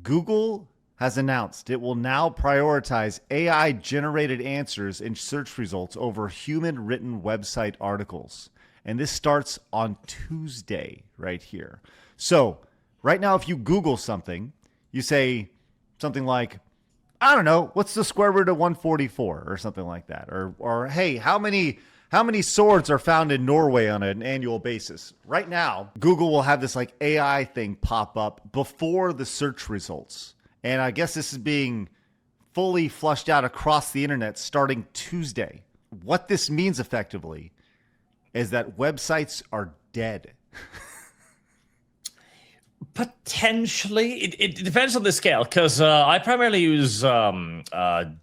Google has announced it will now prioritize AI-generated answers in search results over human-written website articles. And this starts on Tuesday right here. So right now, if you Google something, you say something like, I don't know, what's the square root of 144 or something like that? Or hey, how many swords are found in Norway on an annual basis? Right now, Google will have this like AI thing pop up before the search results. And I guess this is being fully flushed out across the internet starting Tuesday. What this means effectively is that websites are dead. Potentially. It depends on the scale, because I primarily use DuckDuckGo,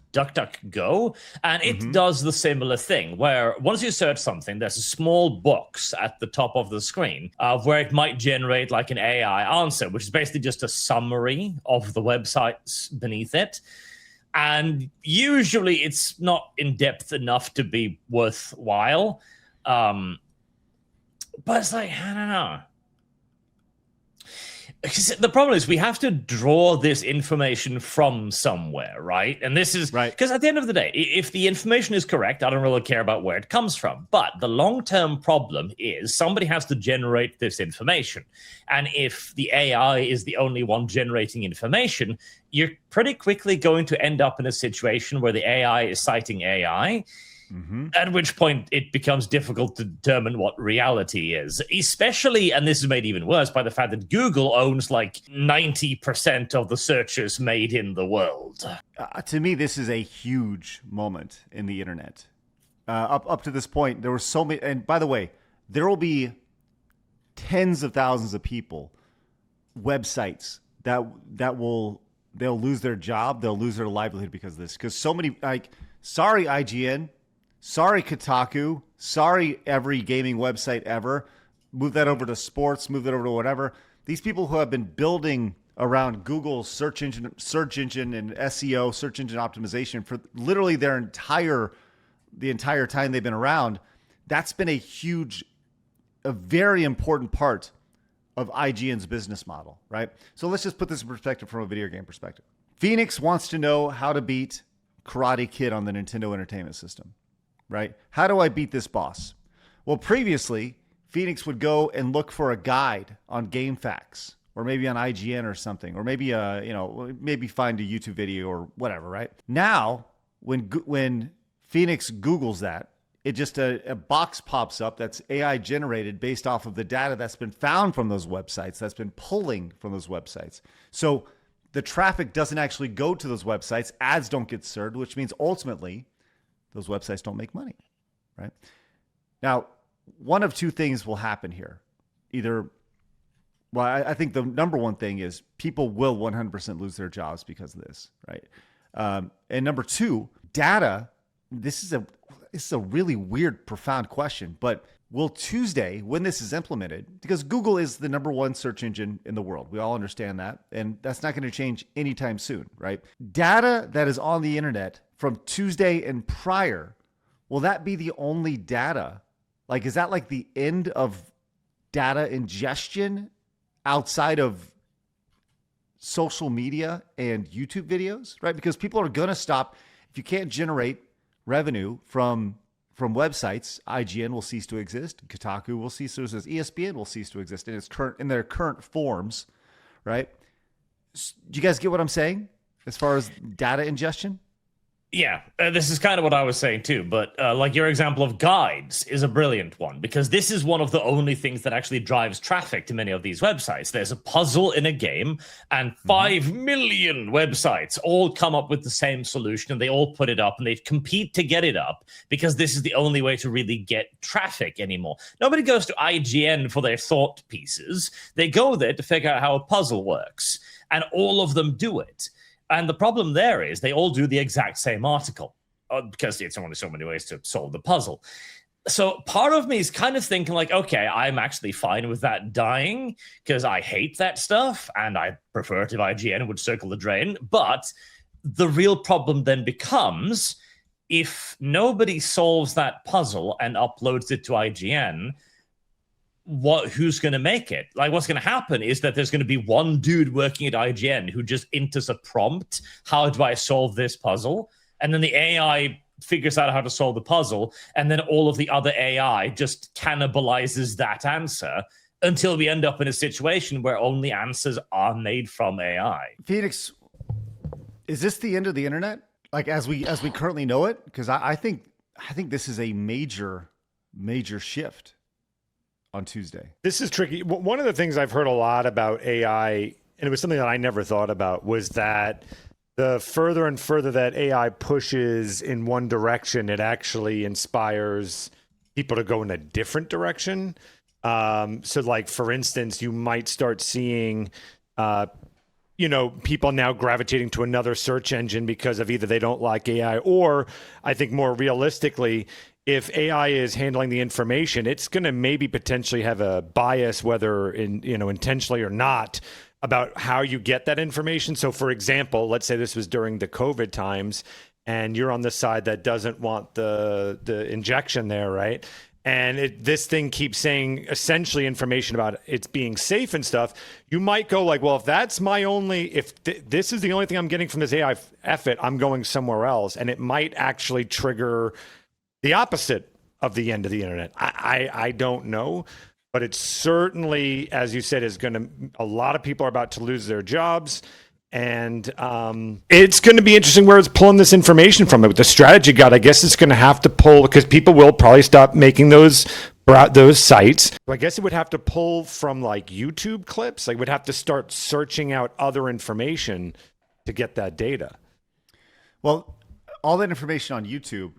and it does the similar thing, where once you search something, there's a small box at the top of the screen where it might generate like an AI answer, which is basically just a summary of the websites beneath it. And usually it's not in-depth enough to be worthwhile. But it's like, I don't know. The problem is we have to draw this information from somewhere, right? And this is right, because at the end of the day, if the information is correct, I don't really care about where it comes from. But the long-term problem is somebody has to generate this information. And if the AI is the only one generating information, you're pretty quickly going to end up in a situation where the AI is citing AI. At which point it becomes difficult to determine what reality is, especially, and this is made even worse by the fact that Google owns like 90% of the searches made in the world. To me, this is a huge moment in the internet. Up to this point, there were so many, and by the way, there will be tens of thousands of people, websites they'll lose their job, they'll lose their livelihood because of this. Because so many, like, sorry IGN. Sorry, Kotaku. Sorry, every gaming website ever. Move that over to sports. Move that over to whatever. These people who have been building around Google's search engine and SEO, search engine optimization, for literally the entire time they've been around, that's been a very important part of IGN's business model, right? So let's just put this in perspective from a video game perspective. Phoenix wants to know how to beat Karate Kid on the Nintendo Entertainment System. Right? How do I beat this boss? Well, previously, Phoenix would go and look for a guide on GameFAQs, or maybe on IGN or something, or maybe maybe find a YouTube video or whatever. Right? Now, when Phoenix Googles that, it just a box pops up that's AI generated based off of the data that's been found from those websites, that's been pulling from those websites. So the traffic doesn't actually go to those websites. Ads don't get served, which means ultimately those websites don't make money, right? Now, one of two things will happen here. I think the number one thing is people will 100% lose their jobs because of this, right? And number two, data, this is a really weird, profound question, but will Tuesday, when this is implemented, because Google is the number one search engine in the world. We all understand that, and that's not going to change anytime soon, right? Data that is on the internet from Tuesday and prior, will that be the only data? Like, is that like the end of data ingestion outside of social media and YouTube videos, right? Because people are going to stop. If you can't generate revenue from websites, IGN will cease to exist, Kotaku will cease to exist, ESPN will cease to exist in their current forms, right? Do you guys get what I'm saying as far as data ingestion? Yeah, this is kind of what I was saying too, but like your example of guides is a brilliant one, because this is one of the only things that actually drives traffic to many of these websites. There's a puzzle in a game, and 5 million websites all come up with the same solution, and they all put it up, and they compete to get it up, because this is the only way to really get traffic anymore. Nobody goes to IGN for their thought pieces. They go there to figure out how a puzzle works, and all of them do it. And the problem there is they all do the exact same article because it's only so many ways to solve the puzzle. So part of me is kind of thinking like, okay, I'm actually fine with that dying because I hate that stuff and I prefer it if IGN would circle the drain. But the real problem then becomes if nobody solves that puzzle and uploads it to IGN, who's going to make it? Like, what's going to happen is that there's going to be one dude working at IGN who just enters a prompt, how do I solve this puzzle? And then the AI figures out how to solve the puzzle, and then all of the other AI just cannibalizes that answer until we end up in a situation where only answers are made from AI. Phoenix, is this the end of the internet? Like as we currently know it? Because I think this is a major shift on Tuesday. This is tricky. One of the things I've heard a lot about AI, and it was something that I never thought about, was that the further and further that AI pushes in one direction, it actually inspires people to go in a different direction. So like, for instance, you might start seeing, people now gravitating to another search engine because of either they don't like AI, or I think more realistically, if AI is handling the information, it's going to maybe potentially have a bias, whether intentionally or not, about how you get that information. So for example, let's say this was during the COVID times and you're on the side that doesn't want the injection there, right? And this thing keeps saying essentially information about it's being safe and stuff. You might go like, well, if that's my only, this is the only thing I'm getting from this AI, F it, I'm going somewhere else. And it might actually trigger the opposite of the end of the internet. I don't know, but it's certainly, as you said, a lot of people are about to lose their jobs. And it's going to be interesting where it's pulling this information from. With the strategy guide, I guess it's going to have to pull, because people will probably stop making those sites. I guess it would have to pull from like YouTube clips. Like, would have to start searching out other information to get that data. Well, all that information on YouTube,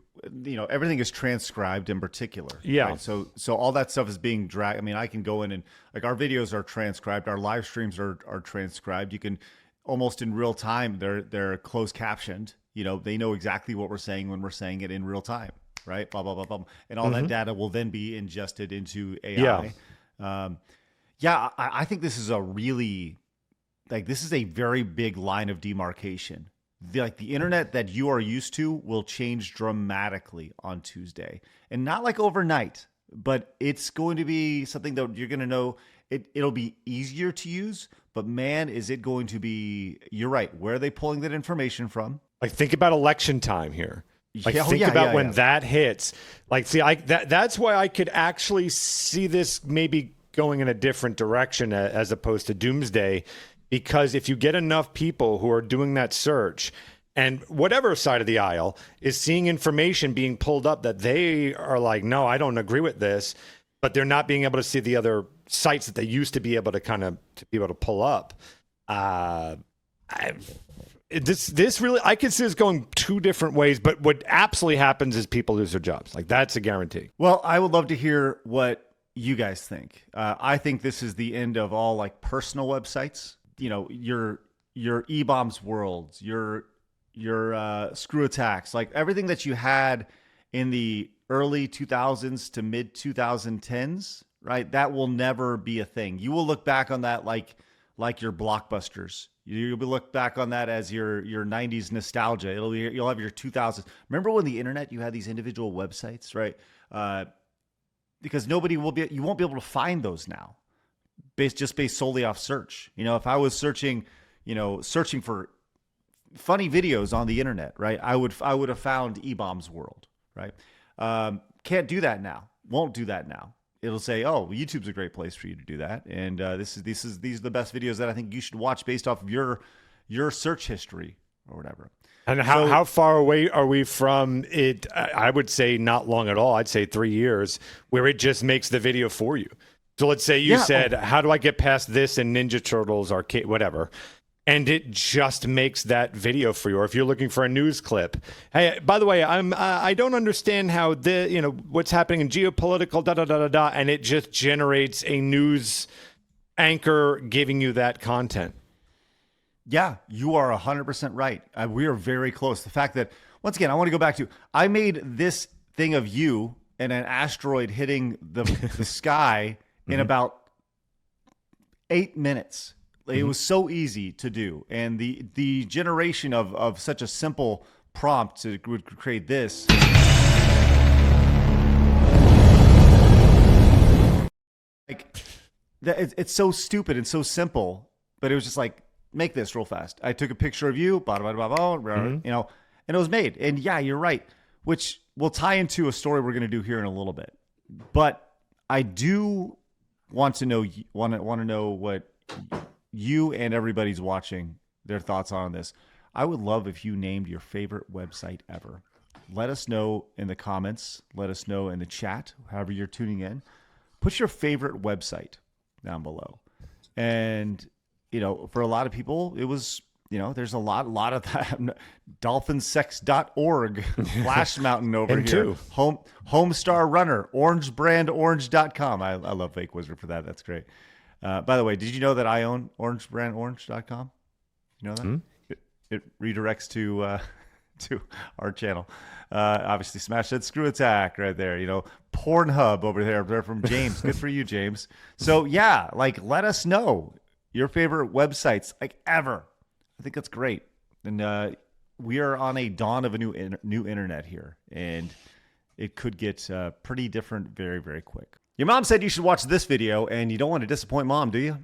everything is transcribed in particular. Yeah. Right? So all that stuff is being dragged. I mean, I can go in and like our videos are transcribed, our live streams are transcribed. You can almost in real time, they're closed captioned. They know exactly what we're saying when we're saying it in real time, right? Blah, blah, blah, blah. And all that data will then be ingested into AI. Yeah. I think this is this is a very big line of demarcation. The internet that you are used to will change dramatically on Tuesday, and not like overnight, but it's going to be something that you're going to know. It'll be easier to use, but man, is it going to be, you're right. Where are they pulling that information from? Like, think about election time here. Think about when that hits. Like, see, that's why I could actually see this maybe going in a different direction as opposed to doomsday. Because if you get enough people who are doing that search, and whatever side of the aisle is seeing information being pulled up that they are like, no, I don't agree with this, but they're not being able to see the other sites that they used to be able to pull up. This really, I could see this going two different ways, but what absolutely happens is people lose their jobs. Like, that's a guarantee. Well, I would love to hear what you guys think. I think this is the end of all like personal websites. Your Ebombs Worlds, your ScrewAttacks, like everything that you had in the early 2000s to mid 2010s, right? That will never be a thing. You will look back on that like your blockbusters. You'll be look back on that as your 90s nostalgia. You'll have your 2000s. Remember when the internet, you had these individual websites, right? Because you won't be able to find those now. Based solely off search. If I was searching for funny videos on the internet, right? I would have found Ebombs World, right? Can't do that now. Won't do that now. It'll say, oh, YouTube's a great place for you to do that, and these are the best videos that I think you should watch based off of your search history or whatever. And how far away are we from it? I would say not long at all. I'd say 3 years, where it just makes the video for you. So let's say you said, how do I get past this in Ninja Turtles arcade, whatever, and it just makes that video for you. Or if you're looking for a news clip, hey, by the way, I don't understand how what's happening in geopolitical and it just generates a news anchor giving you that content. Yeah, you are 100% right. We are very close. The fact that, once again, I want to go back to, I made this thing of you and an asteroid hitting the sky in about 8 minutes. It was so easy to do. And the generation of such a simple prompt would create this. like it's so stupid and so simple, but it was just like, make this real fast. I took a picture of you, blah, blah, blah, blah, blah, and it was made. And yeah, you're right, which will tie into a story we're going to do here in a little bit. But I do want to know what you and everybody's watching, their thoughts on this. I would love if you named your favorite website ever. Let us know in the comments. Let us know in the chat, however you're tuning in. Put your favorite website down below. And, for a lot of people, it was, there's a lot of that. Dolphinsex.org, Flash Mountain over here. Homestar Runner, orangebrandorange.com. I love Fake Wizard for that. That's great. By the way, did you know that I own orangebrandorange.com? You know that? It redirects to our channel. Obviously, smash that ScrewAttack right there. Pornhub over there from James. Good for you, James. So yeah, let us know your favorite websites ever. I think that's great. And we are on a dawn of a new internet here, and it could get pretty different very, very quick. Your mom said you should watch this video, and you don't want to disappoint mom, do you?